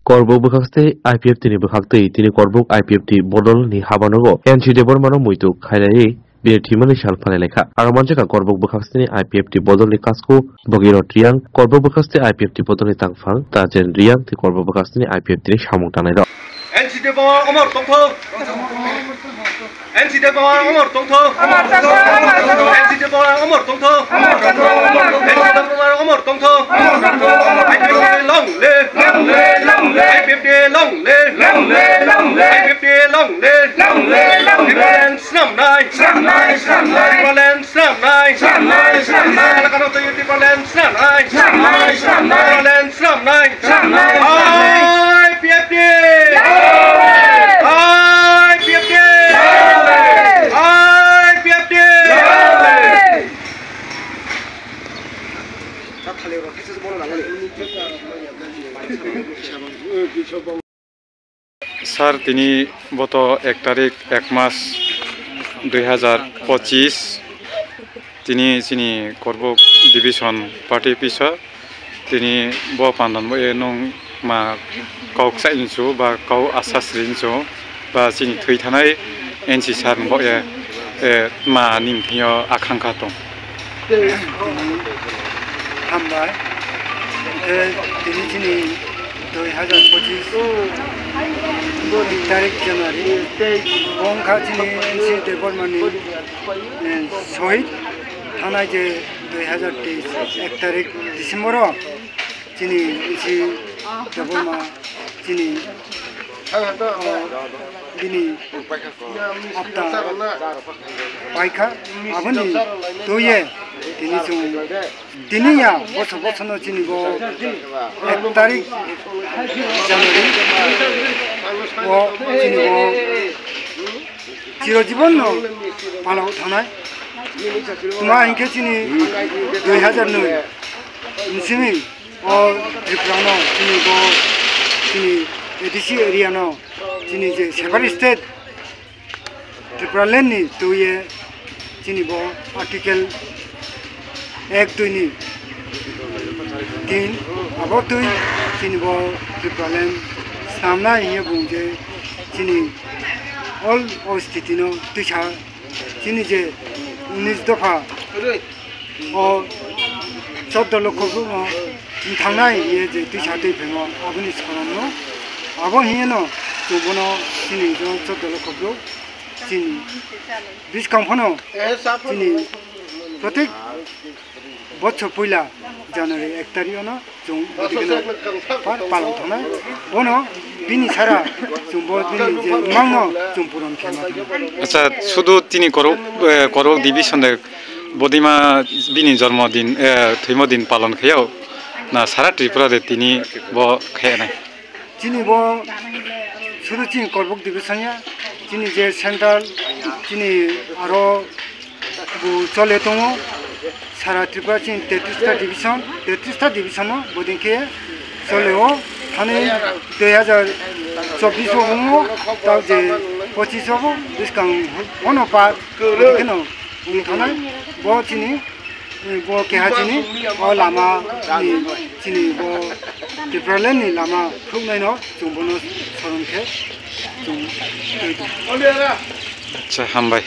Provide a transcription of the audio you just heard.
Korbuk bwkhakste IPF tini bwkhaktwi tini korbuk IPF ti bodol ni habanogo NC Debormano muitu khainai bini thimani sal phane lekha armanjaka korbuk bwkhaksteni IPF ti bodol ni kasko bogiro triang korbuk bwkhakste IPF ti bodol ni tangphang ta jen riang ti korbuk bwkhaksteni IPF ti samung tanai ro NC Debormano amor tongtho NC Debormano amor tongtho NC Debormano amor tongtho NC Debormano amor tongtho long live IPF long live IPF long live Timberland snam nai Timberland snam nai Lakano to Timberland snam nai Timberland snam nai IPF Sir, tini boto 1 tarik 1 mas 2025 tini sini korbuk division party pisa tini bo pandan bo enong ma kauk sa insu ba kau asas rinsu ba sini thui thanai NC sar bo ma ning thio akhangkha tong hambai tini 2025 tarik Januari bongkha chini NC Debormani shohid thanai je 2023 1 tarik December chini NC Deborma chini bini apta paikha aboni toye tini chung tini ya boso no chini bo 1 tarik Januari bo chini bo চিরজীবন পালন থানায় তোমার ইনকে চিনি 2009 ইনসিমি ও ত্রিপুরানো চিনি bo চিনি ADC area no চিনি যে সেভারি state Tripuraland নি তুইয়ে চিনি bo আর্টিকেল 1-2 নি 3 আবো তুই চিনি bo ত্রিপুরাল্যান্ড সামনা ইয়ে বুঝে চিনি all OSTT no tuisha chini je 19 দফা o 14 লক্ষ no thangnai ye je tuisha tei phemo aboni skorano abo hieno tubono chini jo 14 লক্ষ bro chini bis kamphano chini protek বছর পয়লা জানুয়ারি 1 তারিখ না जों পালন থানায় বনো বিনি সারা जों বিনি যে মাংনো जों পুরন খেমা আচ্ছা শুধু তিনি করক ডিভিশনে বদিমা বিনি জন্মদিন থৈমদিন পালন খায়াও না সারা ত্রিপুরাতে তিনি ব খায় নাই তিনি ব শুধু চিনি করবক ডিভিশনিয়া তিনি যে সেন্ট্রাল তিনি আরো চলে দङ সারা ত্রিপুরা চিন 33টা ডিভিশন বদিনকে চলেও থানে 2024 হমো তাও যে 25 হবো বিস্কাং অনপা কেন থানায় ব চিনি ব কেহা চিনি ও লামা চিনি ব ত্রিপুরালেননি লামা ফুকনাইনো जों বনো সরনকে जों আচ্ছা হামবাই